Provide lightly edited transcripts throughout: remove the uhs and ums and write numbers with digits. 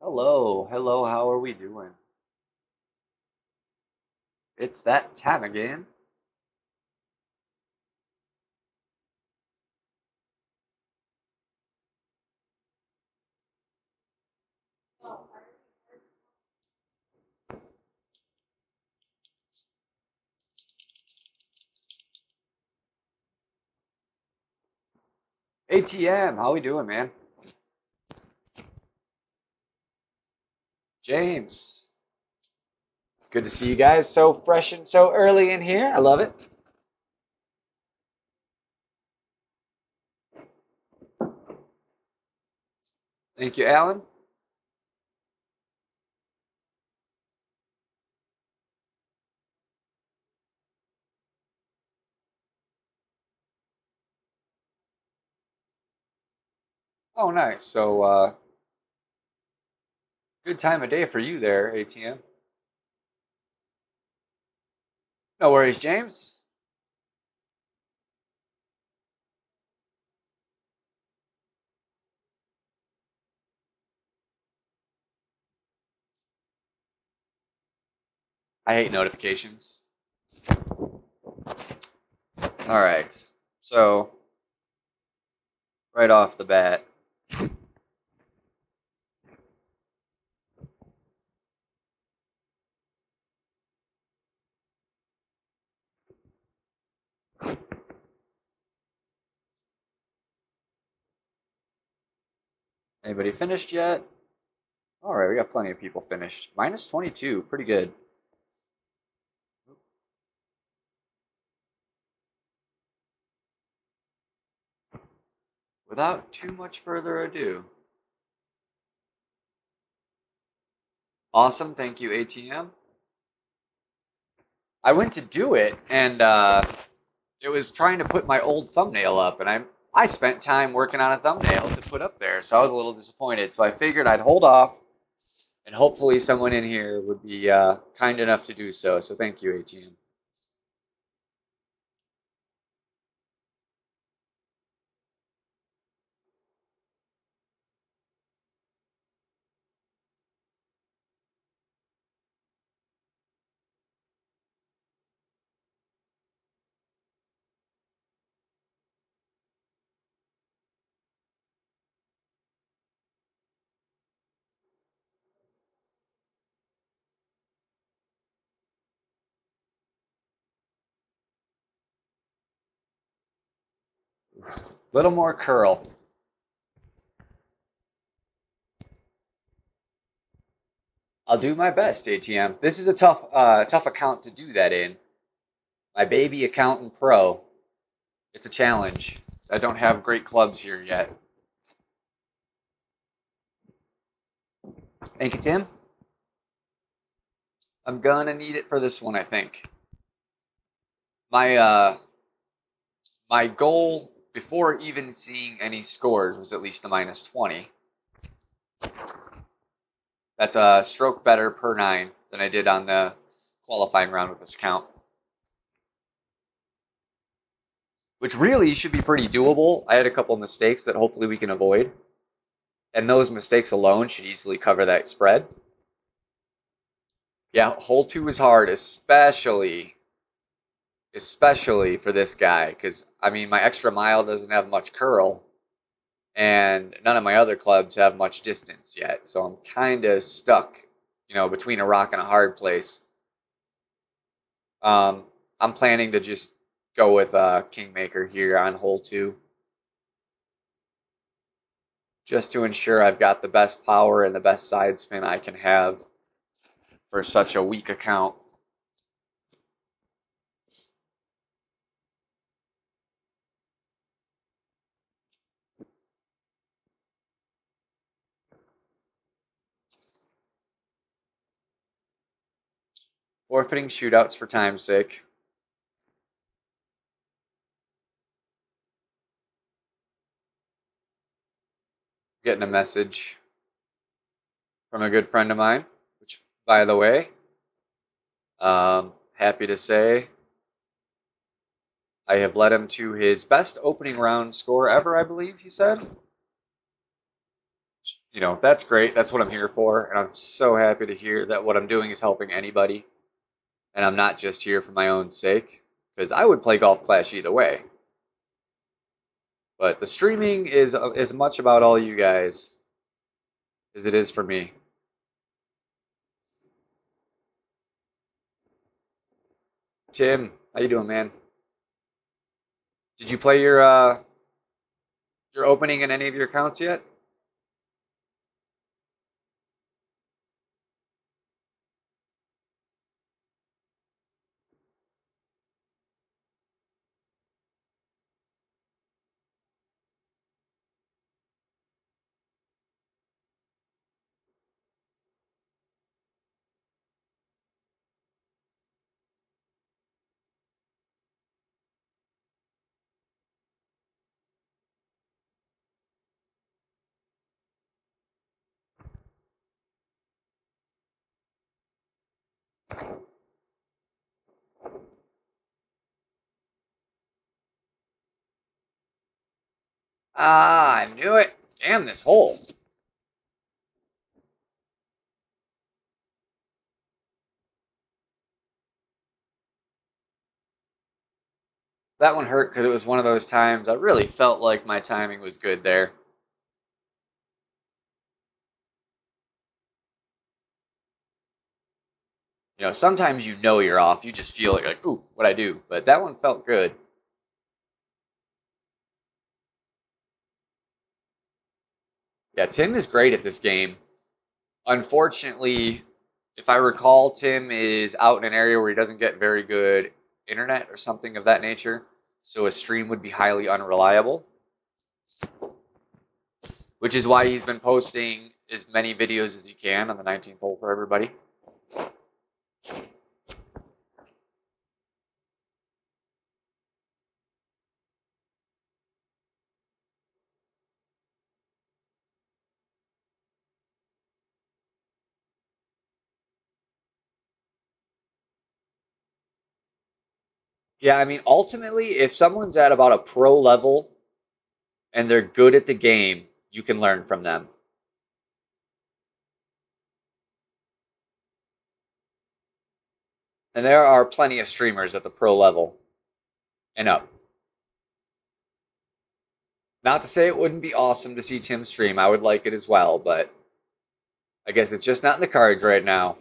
Hello, hello, how are we doing? It's that time again. ATM, how we doing, man? James, good to see you guys so fresh and so early in here. I love it. Thank you, Alan. Oh, nice. So, good time of day for you there, ATM. No worries, James. I hate notifications. All right. So, right off the bat, anybody finished yet? All right, we got plenty of people finished. Minus 22, pretty good. Without too much further ado. Awesome, thank you, ATM. I went to do it, and it was trying to put my old thumbnail up, and I spent time working on a thumbnail to put up there, so I was a little disappointed. So I figured I'd hold off, and hopefully someone in here would be kind enough to do so. So thank you, ATM. Little more curl. I'll do my best, ATM. This is a tough account to do that in. My baby accountant pro. It's a challenge. I don't have great clubs here yet. Thank you, Tim. I'm gonna need it for this one, I think. My goal before even seeing any scores was at least a minus 20. That's a stroke better per 9 than I did on the qualifying round with this account, which really should be pretty doable. I had a couple mistakes that hopefully we can avoid, and those mistakes alone should easily cover that spread. Yeah, hole 2 was hard, especially for this guy, because I mean my extra mile doesn't have much curl, and none of my other clubs have much distance yet, so I'm kind of stuck, between a rock and a hard place. Um, I'm planning to just go with Kingmaker here on hole 2, just to ensure I've got the best power and the best side spin I can have for such a weak account. Forfeiting shootouts for time's sake. Getting a message from a good friend of mine, which, by the way, happy to say I have led him to his best opening round score ever, I believe he said. you know, that's great. That's what I'm here for. And I'm so happy to hear that what I'm doing is helping anybody. And I'm not just here for my own sake, because I would play Golf Clash either way. But the streaming is as much about all you guys as it is for me. Tim, how you doing, man? Did you play your opening in any of your accounts yet? Ah, I knew it. Damn this hole. That one hurt because it was one of those times I really felt like my timing was good there. You know, sometimes you know you're off. You just feel like, ooh, what I do. But that one felt good. Yeah, Tim is great at this game. Unfortunately, if I recall, Tim is out in an area where he doesn't get very good internet or something of that nature. So a stream would be highly unreliable, which is why he's been posting as many videos as he can on the 19th hole for everybody. Yeah, I mean, ultimately, if someone's at about a pro level and they're good at the game, you can learn from them. And there are plenty of streamers at the pro level and up. Not to say it wouldn't be awesome to see Tim stream. I would like it as well, but I guess it's just not in the cards right now.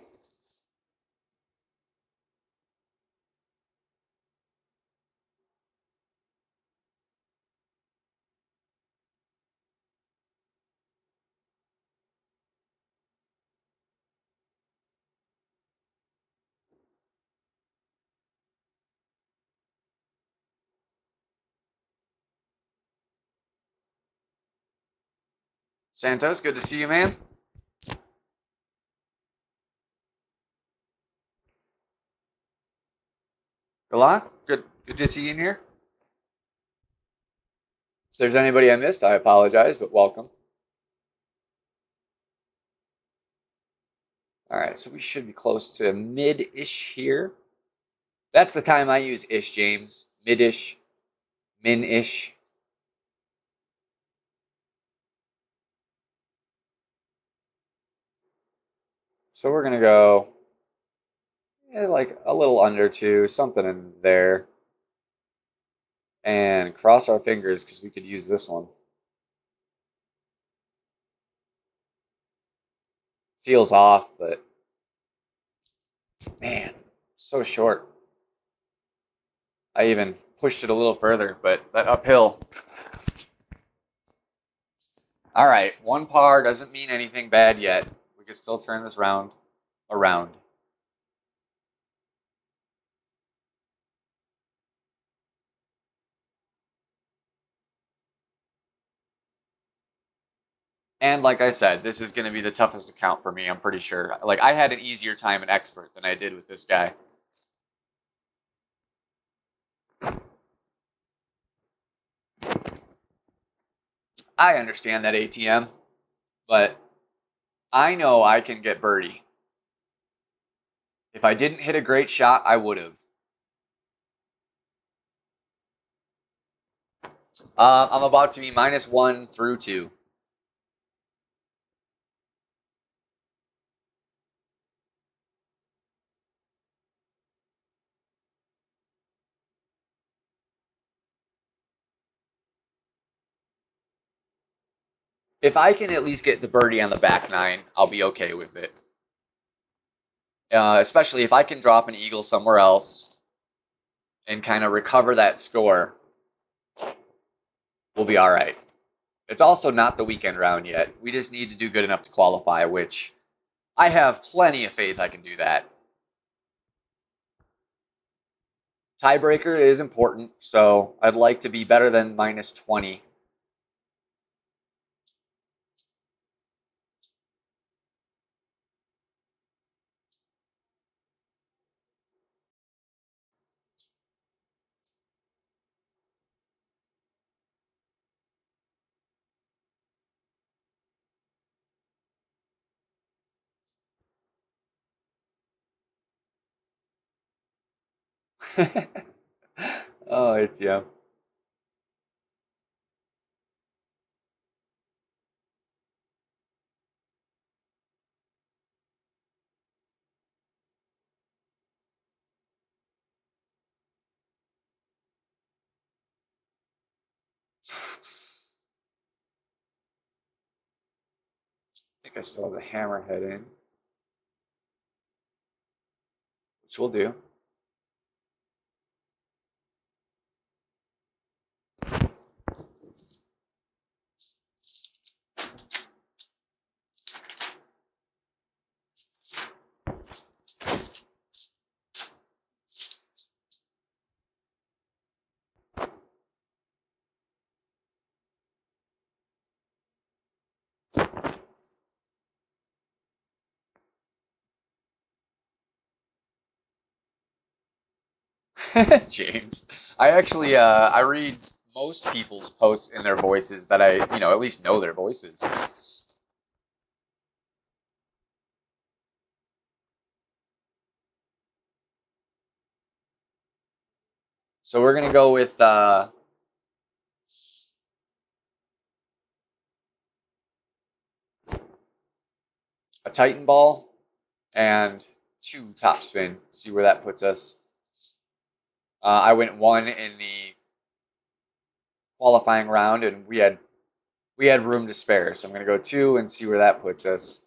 Santos, good to see you, man. Galan, good to see you in here. If there's anybody I missed, I apologize, but welcome. All right, so we should be close to mid-ish here. That's the time I use ish, James. Mid-ish, min-ish. So we're gonna go like a little under two, something in there. And cross our fingers because we could use this one. Feels off, but man, so short. I even pushed it a little further, but that uphill. All right, one par doesn't mean anything bad yet. We could still turn this round around. And like I said, this is going to be the toughest account for me, I'm pretty sure. Like, I had an easier time at Expert than I did with this guy. I understand that ATM, but I know I can get birdie. If I didn't hit a great shot, I would have. I'm about to be -1 through 2. If I can at least get the birdie on the back nine, I'll be okay with it. Especially if I can drop an eagle somewhere else and kind of recover that score, we'll be all right. It's also not the weekend round yet. We just need to do good enough to qualify, which I have plenty of faith I can do that. Tiebreaker is important, so I'd like to be better than minus 20. Oh, it's yeah. I think I still have the hammerhead in, which we'll do. James. I actually I read most people's posts in their voices that I, at least know their voices. So we're gonna go with a Titan ball and 2 topspin. See where that puts us. I went 1 in the qualifying round, and we had room to spare. So I'm gonna go 2 and see where that puts us.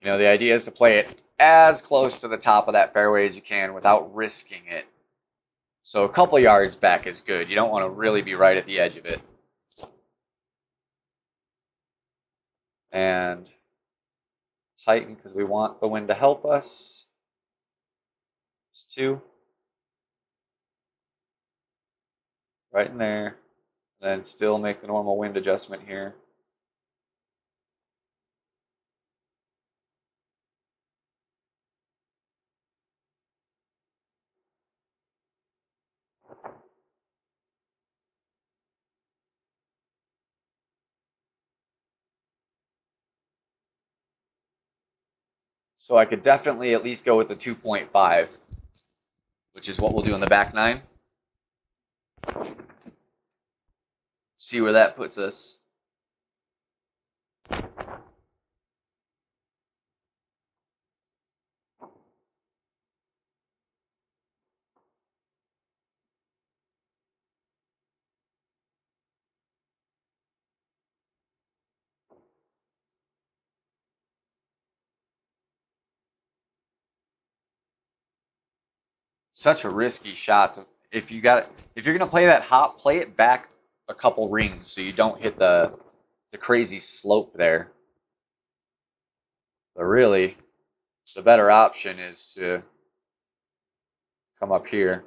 The idea is to play it as close to the top of that fairway as you can without risking it. So a couple yards back is good. You don't want to really be right at the edge of it. And tighten because we want the wind to help us. Just 2. Right in there. Then still make the normal wind adjustment here. So I could definitely at least go with the 2.5, which is what we'll do in the back nine. See where that puts us. Such a risky shot. If you're gonna play that hop, play it back a couple rings so you don't hit the crazy slope there. But really, the better option is to come up here.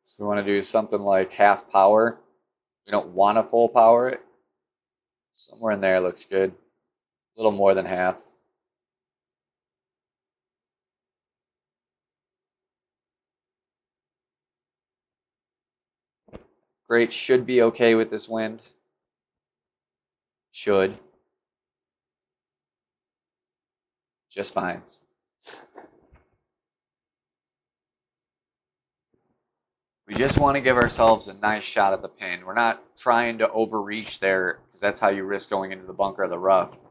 So we want to do something like half power. We don't want to full power it. Somewhere in there looks good. A little more than half. Great, should be okay with this wind. Should. Just fine. We just want to give ourselves a nice shot at the pin. We're not trying to overreach there because that's how you risk going into the bunker or the rough.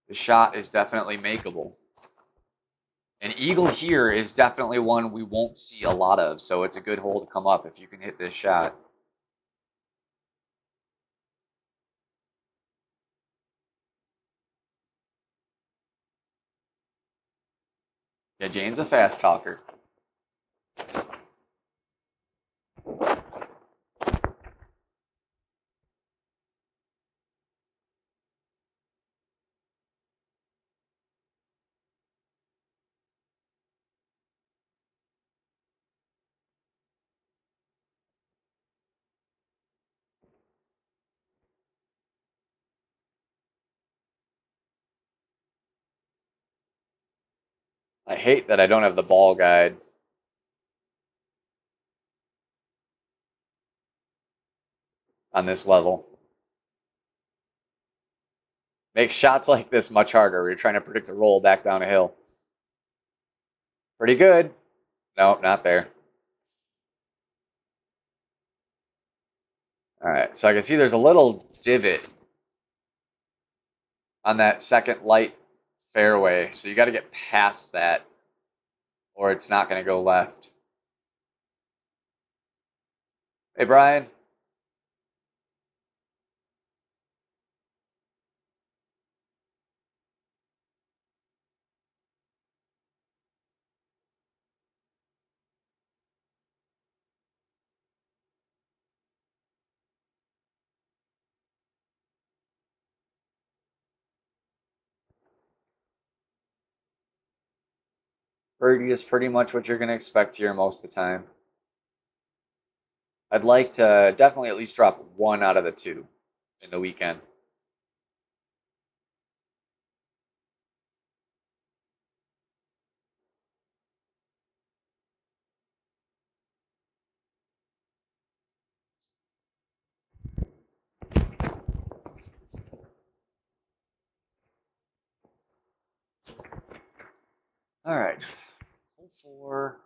The shot is definitely makeable. An eagle here is definitely one we won't see a lot of, so it's a good hole to come up if you can hit this shot. Yeah, James a fast talker. I hate that I don't have the ball guide. On this level. Makes shots like this much harder. You're trying to predict a roll back down a hill. Pretty good. Nope, not there. All right, so I can see there's a little divot on that second light fairway, so you got to get past that, or it's not going to go left. Hey, Brian. Birdie is pretty much what you're going to expect here most of the time. I'd like to definitely at least drop one out of the two in the weekend. All right, hole 4.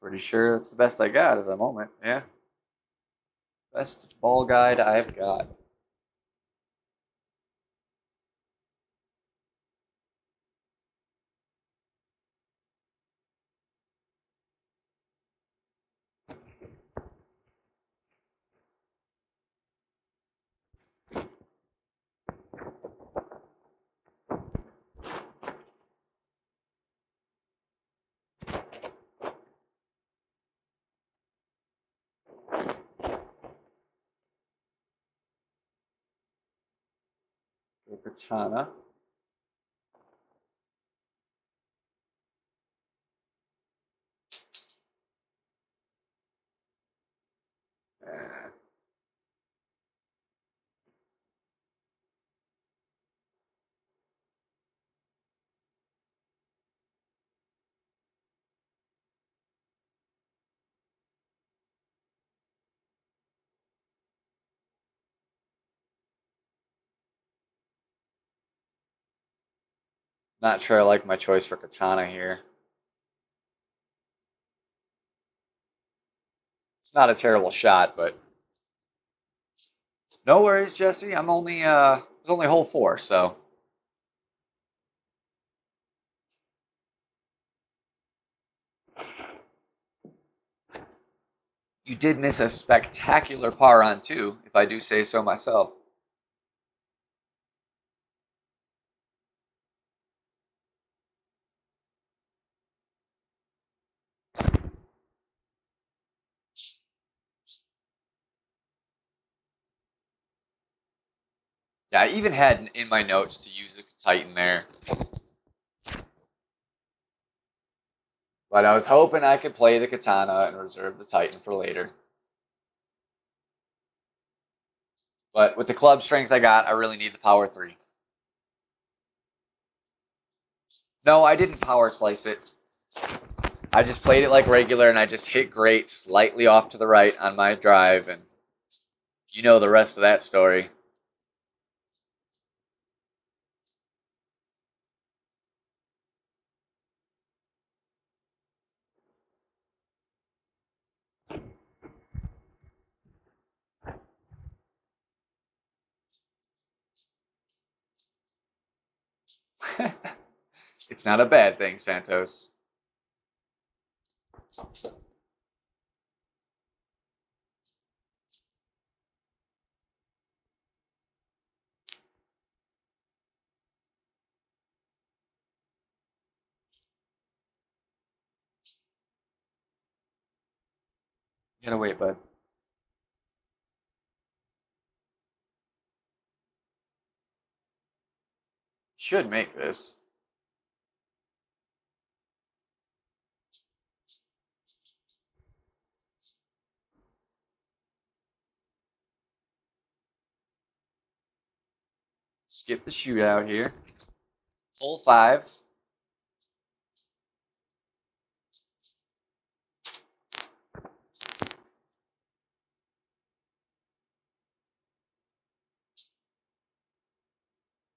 Pretty sure that's the best I got at the moment. Yeah. Best ball guide I've got. Katana. Not sure I like my choice for katana here. It's not a terrible shot, but no worries, Jesse. I'm only it's only hole 4, so you did miss a spectacular par on 2, if I do say so myself. Yeah, I even had in my notes to use a Titan there. But I was hoping I could play the katana and reserve the Titan for later. But with the club strength I got, I really need the power 3. No, I didn't power slice it. I just played it like regular, and I just hit great slightly off to the right on my drive, and you know the rest of that story. It's not a bad thing, Santos. You gotta wait, bud. Should make this. Skip the shootout here. Full 5.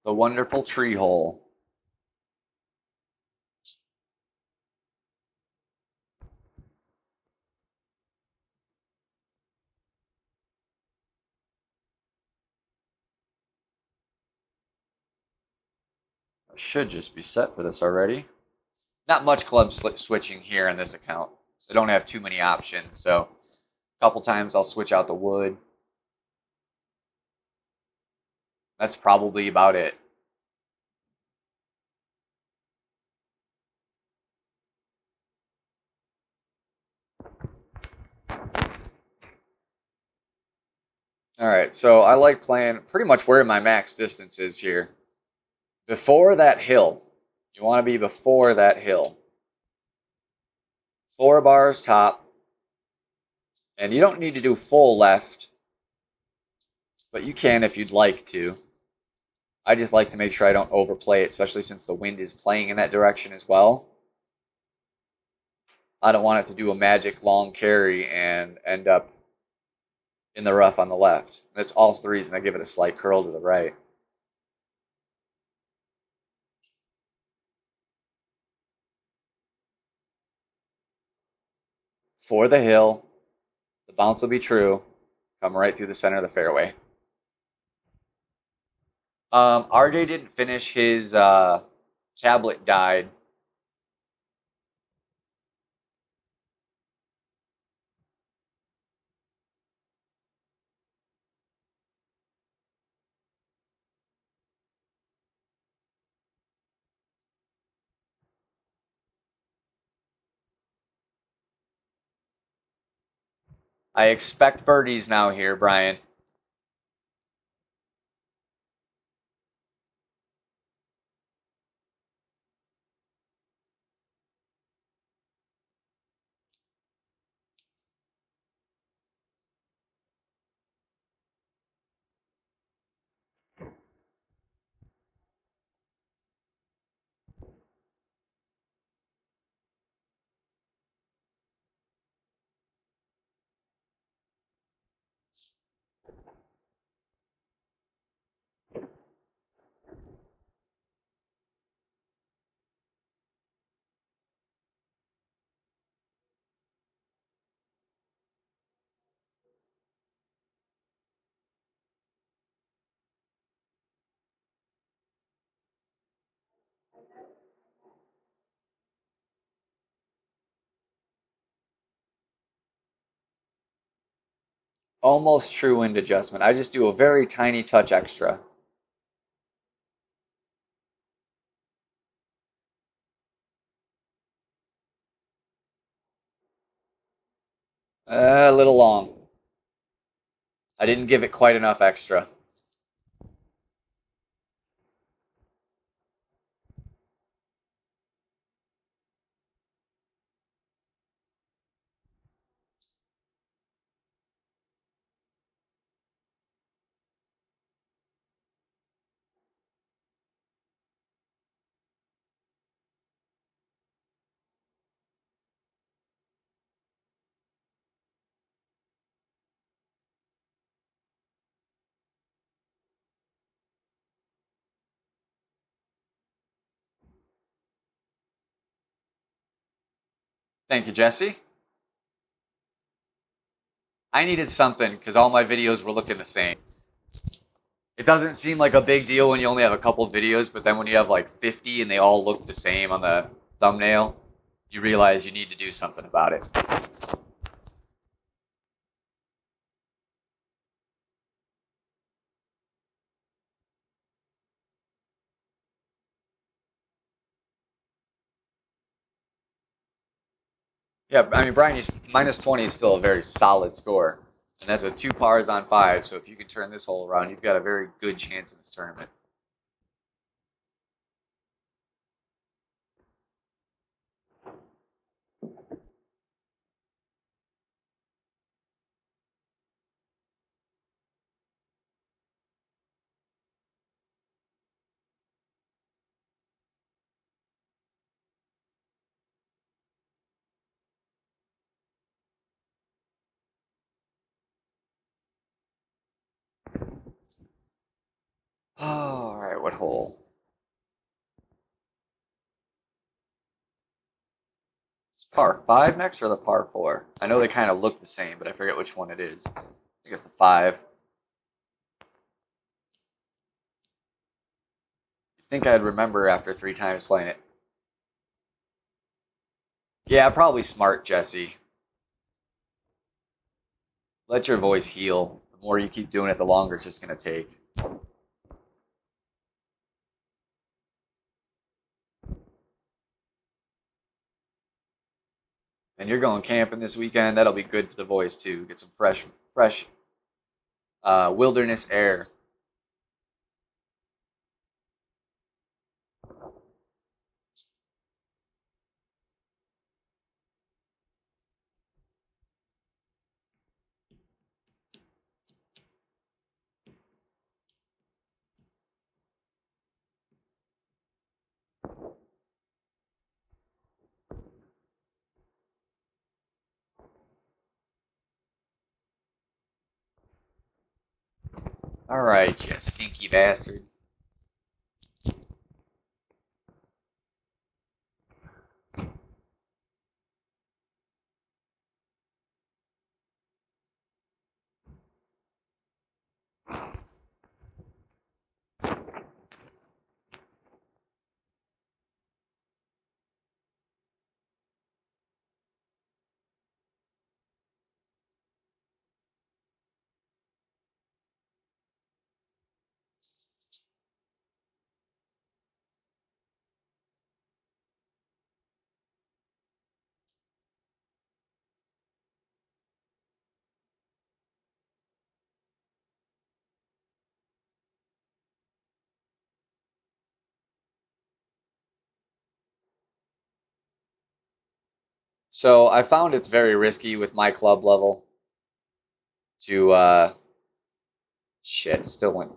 The wonderful tree hole. I should just be set for this already. Not much club switching here in this account. I don't have too many options, so a couple times I'll switch out the wood. That's probably about it. Alright, so I like playing pretty much where my max distance is here. Before that hill. You want to be before that hill. 4 bars top. And you don't need to do full left, but you can if you'd like to. I just like to make sure I don't overplay it, especially since the wind is playing in that direction as well. I don't want it to do a magic long carry and end up in the rough on the left. That's also the reason I give it a slight curl to the right. For the hill, the bounce will be true. Come right through the center of the fairway. RJ didn't finish his tablet died. I expect birdies now here, Brian. Almost true wind adjustment. I just do a very tiny touch extra. A little long. I didn't give it quite enough extra. Thank you, Jesse. I needed something because all my videos were looking the same. It doesn't seem like a big deal when you only have a couple videos, but then when you have like 50 and they all look the same on the thumbnail, you realize you need to do something about it. Yeah, I mean, Brian, minus 20 is still a very solid score. And that's with 2 pars on 5, so if you can turn this hole around, you've got a very good chance in this tournament. Oh, all right, what hole? Is par 5 next or the par 4? I know they kind of look the same, but I forget which one it is. I think it's the 5. You'd think I'd remember after 3 times playing it. Yeah, probably smart, Jesse. Let your voice heal. The more you keep doing it, the longer it's just going to take. And you're going camping this weekend. That'll be good for the voice, too. Get some fresh wilderness air. All right, you stinky bastard. So I found it's very risky with my club level to shit, still went.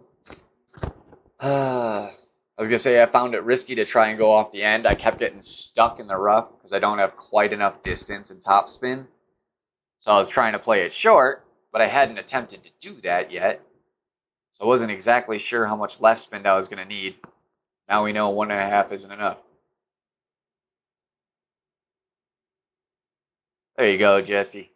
I was gonna say I found it risky to try and go off the end. I kept getting stuck in the rough because I don't have quite enough distance and topspin. So I was trying to play it short, but I hadn't attempted to do that yet. So I wasn't exactly sure how much left spin I was gonna need. Now we know 1.5 isn't enough. There you go, Jesse.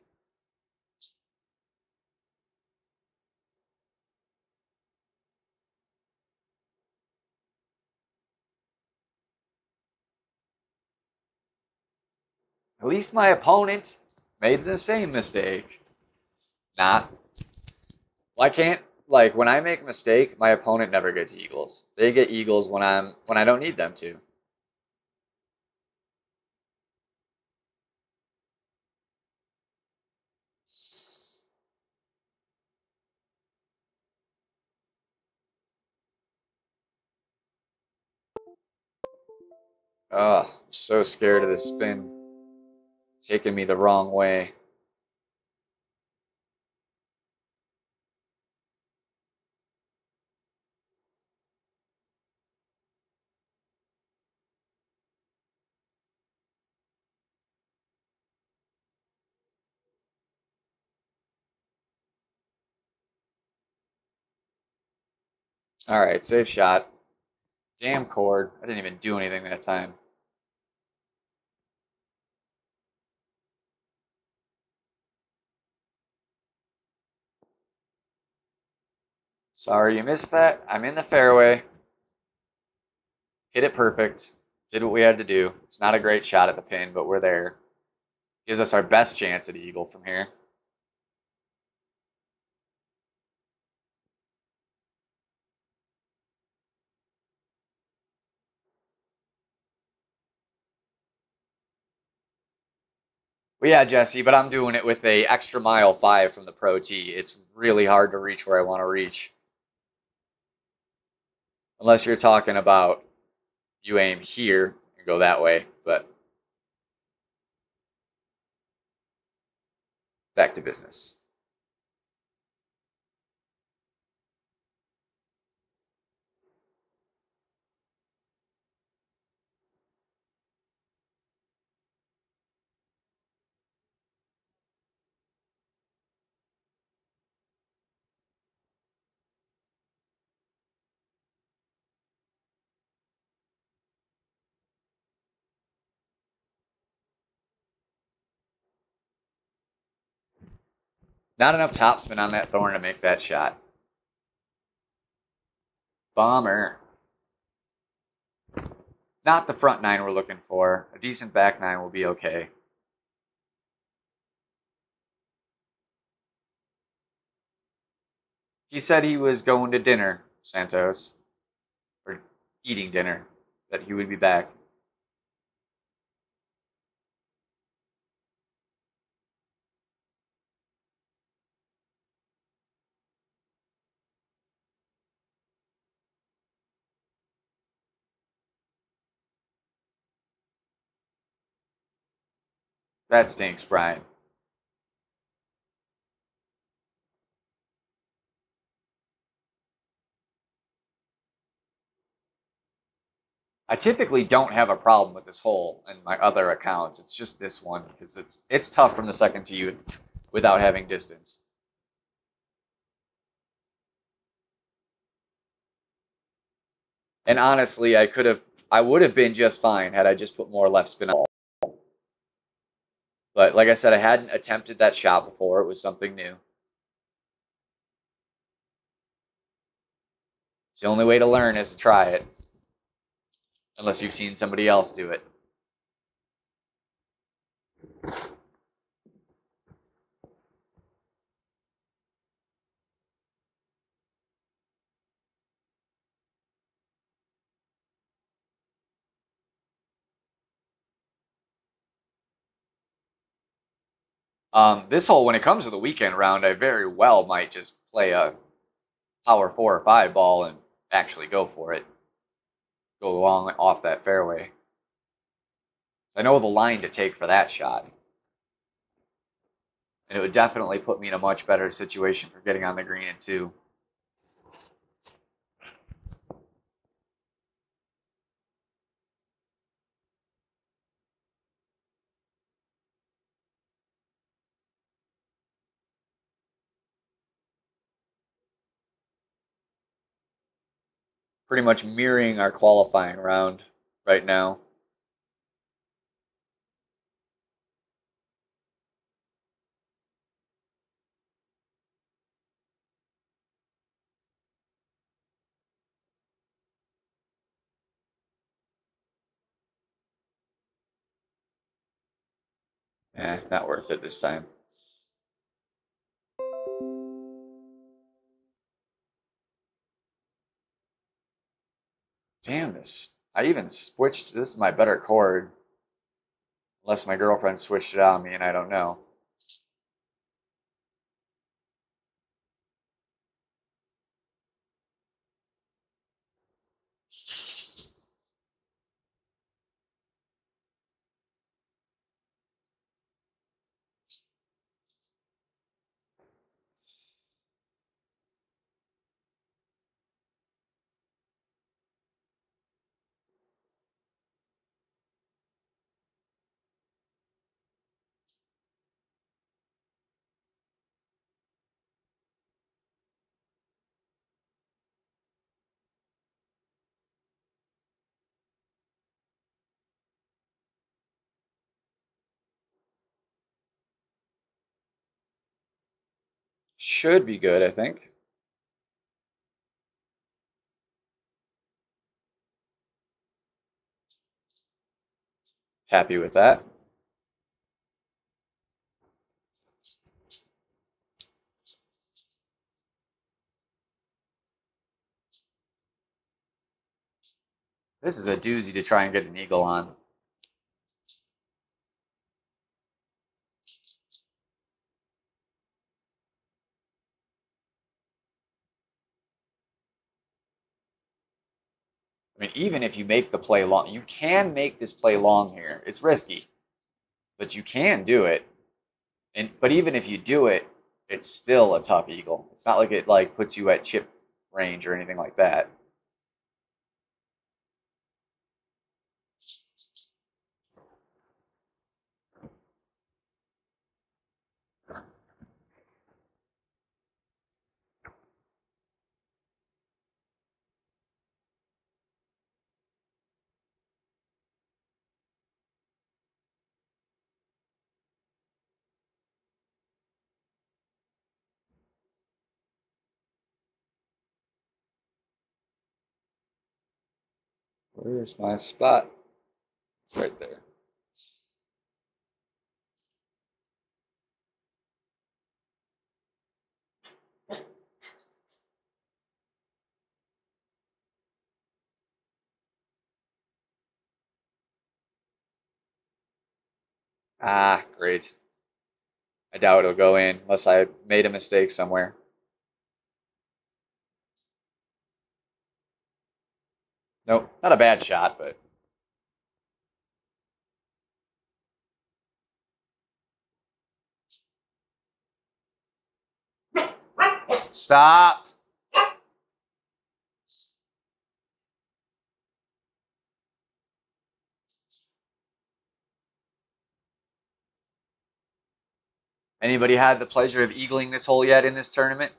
At least my opponent made the same mistake. Not. Well, I can't like when I make a mistake, my opponent never gets eagles. They get eagles when I don't need them to. Ugh, I'm so scared of this spin taking me the wrong way. All right, safe shot. Damn cord. I didn't even do anything that time. Sorry you missed that. I'm in the fairway. Hit it perfect. Did what we had to do. It's not a great shot at the pin, but we're there. Gives us our best chance at eagle from here. Well, yeah, Jesse, but I'm doing it with a extra mile 5 from the pro tee. It's really hard to reach where I want to reach. Unless you're talking about you aim here and go that way, but back to business. Not enough topspin on that thorn to make that shot. Bummer. Not the front 9 we're looking for. A decent back 9 will be okay. He said he was going to dinner, Santos, or eating dinner, that he would be back. That stinks, Brian. I typically don't have a problem with this hole in my other accounts. It's just this one because it's tough from the second tee without having distance. And honestly, I would have been just fine had I just put more left spin on. But like I said, I hadn't attempted that shot before. It was something new. It's the only way to learn is to try it, unless you've seen somebody else do it. This hole, when it comes to the weekend round, I very well might just play a power 4 or 5 ball and actually go for it. Go long off that fairway. So I know the line to take for that shot. And it would definitely put me in a much better situation for getting on the green in 2. Pretty much mirroring our qualifying round right now. Not worth it this time. Damn this. I even switched. This is my better chord. Unless my girlfriend switched it on me and I don't know. Should be good, I think. Happy with that. This is a doozy to try and get an eagle on. I mean, even if you make the play long, you can make this play long here. It's risky, but you can do it. But even if you do it, it's still a tough eagle. It's not like it like puts you at chip range or anything like that. Where's my spot? It's right there. Ah, great. I doubt it'll go in unless I made a mistake somewhere. Nope, not a bad shot, but stop. Anybody had the pleasure of eagling this hole yet in this tournament?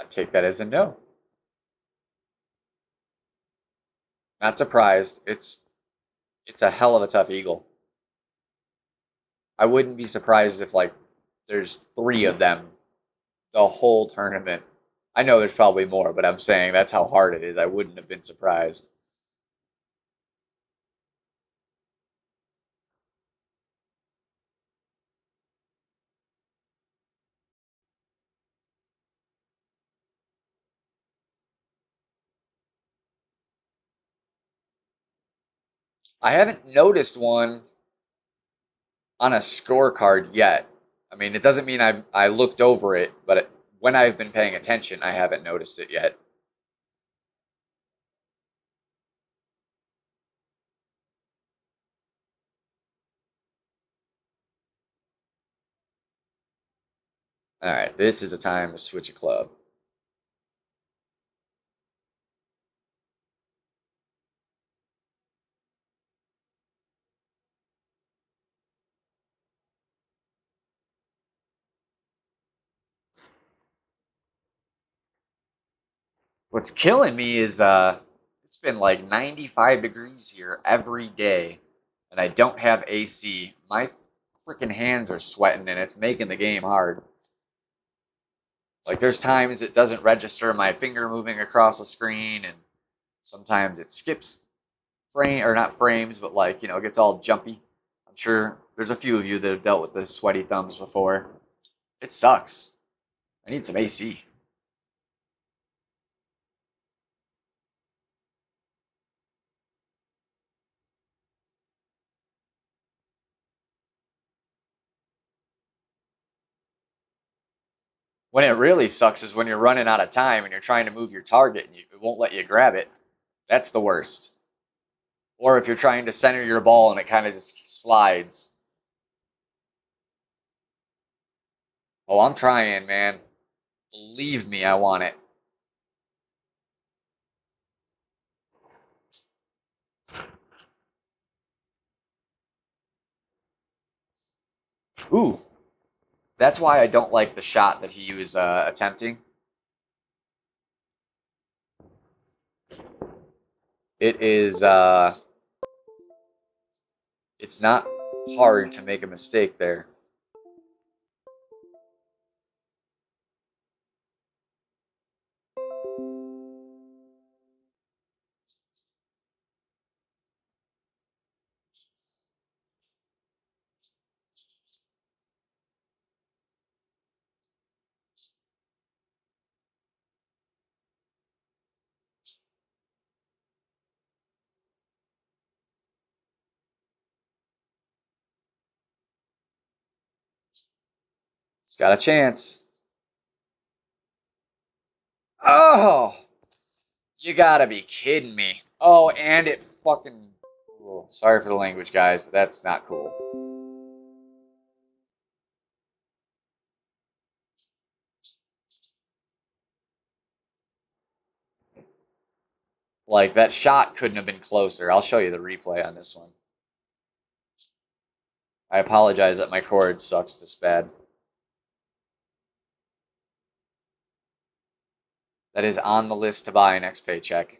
I'd take that as a no. Not surprised. It's a hell of a tough eagle. I wouldn't be surprised if like there's 3 of them the whole tournament. I know there's probably more, but I'm saying that's how hard it is. I wouldn't have been surprised. I haven't noticed one on a scorecard yet. I mean, it doesn't mean I looked over it, but when I've been paying attention, I haven't noticed it yet. All right, this is a time to switch a club. What's killing me is it's been like 95 degrees here every day, and I don't have AC. My freaking hands are sweating, and it's making the game hard. Like there's times it doesn't register my finger moving across the screen, and sometimes it skips frame or not frames, but like it gets all jumpy. I'm sure there's a few of you that have dealt with the sweaty thumbs before. It sucks. I need some AC. When it really sucks is when you're running out of time and you're trying to move your target and it won't let you grab it. That's the worst. Or if you're trying to center your ball and it kind of just slides. Oh, I'm trying, man. Believe me, I want it. Ooh. That's why I don't like the shot that he was attempting. It is, it's not hard to make a mistake there. It's got a chance. Oh! You gotta be kidding me. Oh, and it fucking... Oh, sorry for the language, guys, but that's not cool. Like, that shot couldn't have been closer. I'll show you the replay on this one. I apologize that my cord sucks this bad. That is on the list to buy next paycheck.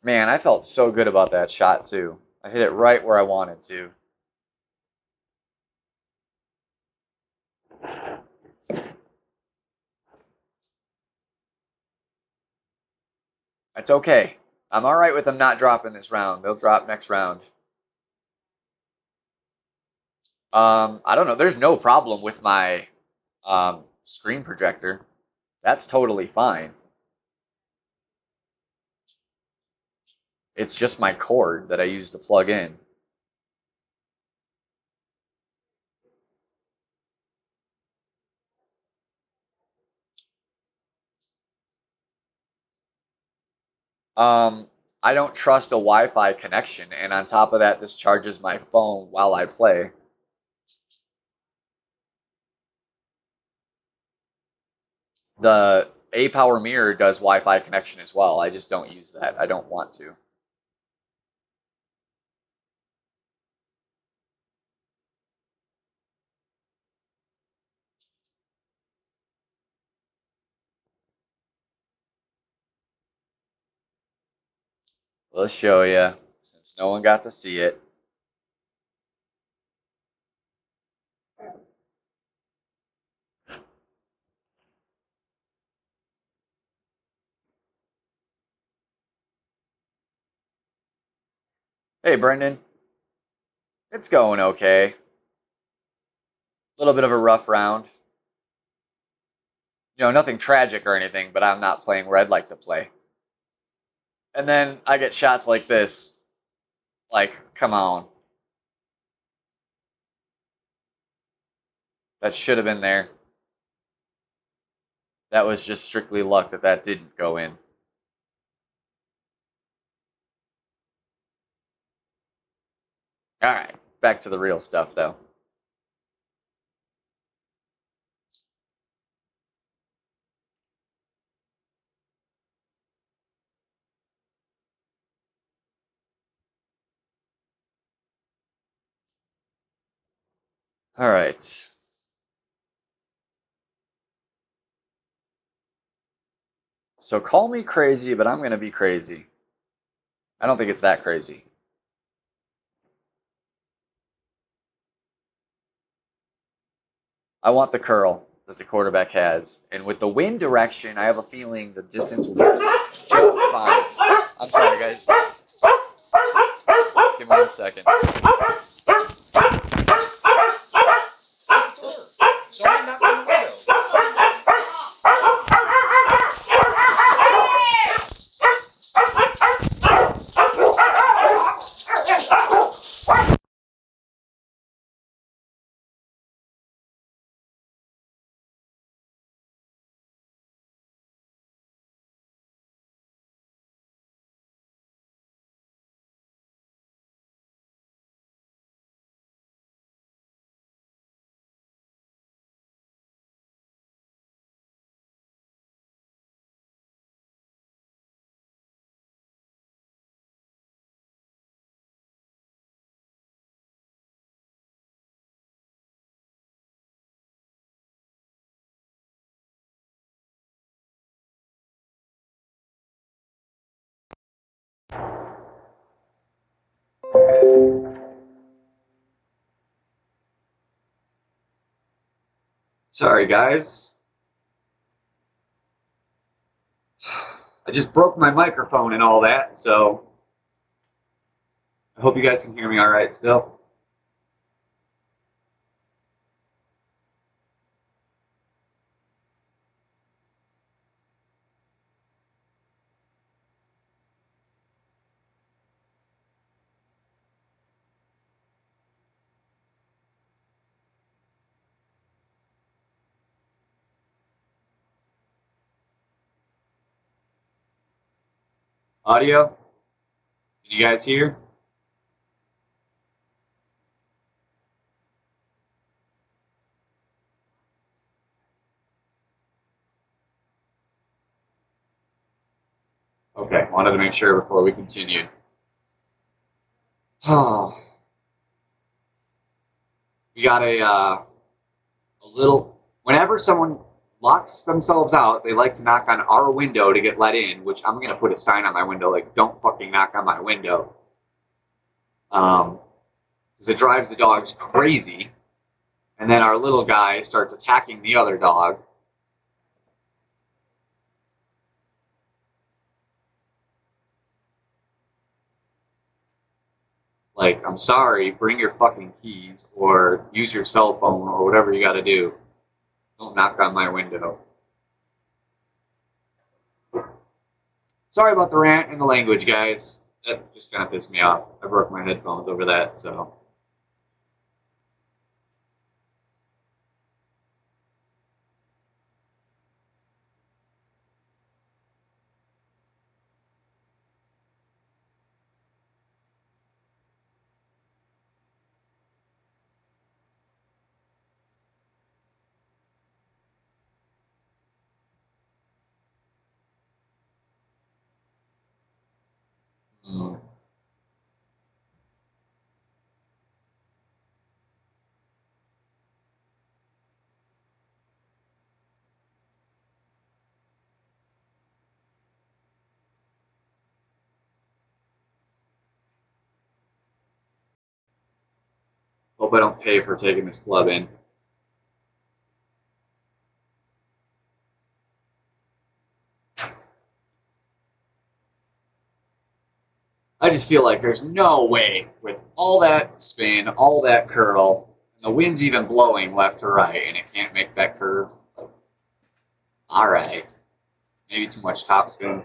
Man, I felt so good about that shot, too. I hit it right where I wanted to. It's okay. I'm all right with them not dropping this round. They'll drop next round. I don't know. There's no problem with my screen projector. That's totally fine. It's just my cord that I use to plug in. I don't trust a Wi-Fi connection, and on top of that, this charges my phone while I play. The A-Power Mirror does Wi-Fi connection as well. I just don't use that. I don't want to. Let's show you, since no one got to see it. Hey, Brendan. It's going okay. A little bit of a rough round. You know, nothing tragic or anything, but I'm not playing where I'd like to play. And then I get shots like this. Like, come on. That should have been there. That was just strictly luck that that didn't go in. All right, back to the real stuff, though. All right. So call me crazy, but I'm going to be crazy. I don't think it's that crazy. I want the curl that the quarterback has. And with the wind direction, I have a feeling the distance will be just fine. I'm sorry, guys. Give me 1 second. Sorry, not from the window. Sorry, guys. I just broke my microphone and all that, so I hope you guys can hear me all right still. Audio? Can you guys hear? Okay, wanted to make sure before we continued. We got a little. Whenever someone locks themselves out, they like to knock on our window to get let in, which I'm gonna put a sign on my window like, "Don't fucking knock on my window," because it drives the dogs crazy. And then our little guy starts attacking the other dog. Like, I'm sorry, bring your fucking keys or use your cell phone or whatever you gotta do. Don't knock on my window. Sorry about the rant and the language, guys. That just kind of pissed me off. I broke my headphones over that, so. Mm. Hope I don't pay for taking this club in. I just feel like there's no way, with all that spin, all that curl, and the wind's even blowing left to right, and it can't make that curve. Alright. Maybe too much topspin.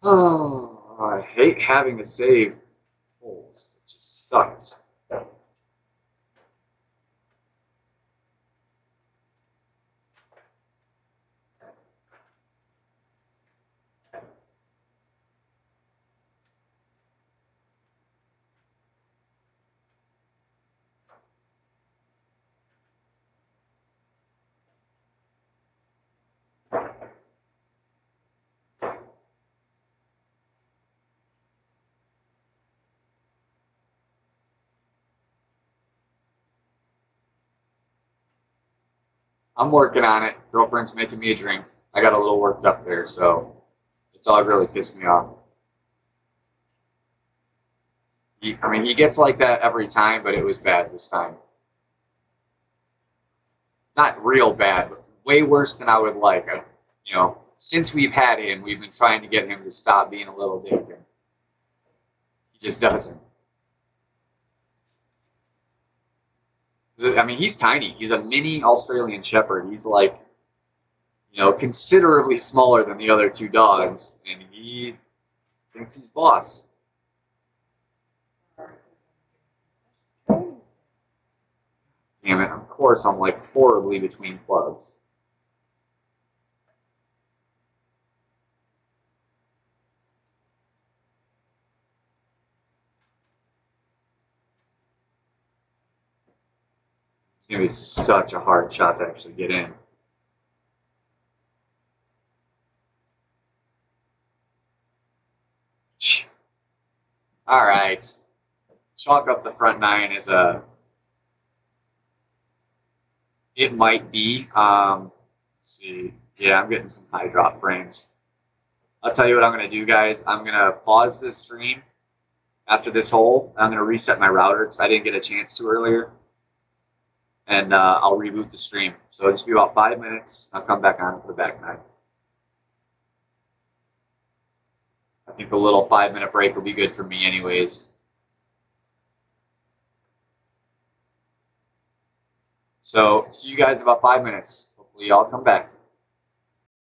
Oh, I hate having to save holes. It just sucks. I'm working on it. Girlfriend's making me a drink. I got a little worked up there, so the dog really pissed me off. I mean, he gets like that every time, but it was bad this time. Not real bad, but way worse than I would like. Since we've had him, we've been trying to get him to stop being a little dick. He just doesn't. I mean, he's tiny. He's a mini Australian Shepherd. He's like, considerably smaller than the other two dogs, and he thinks he's boss. Damn it, of course I'm like horribly between clubs. It's going to be such a hard shot to actually get in. All right. Chalk up the front nine is a. It might be. Let's see. Yeah, I'm getting some high drop frames. I'll tell you what I'm going to do, guys. I'm going to pause this stream after this hole. I'm going to reset my router because I didn't get a chance to earlier. And I'll reboot the stream. So it'll just be about 5 minutes. I'll come back on for the back nine. I think the little 5-minute break will be good for me anyways. So see you guys in about 5 minutes. Hopefully y'all come back.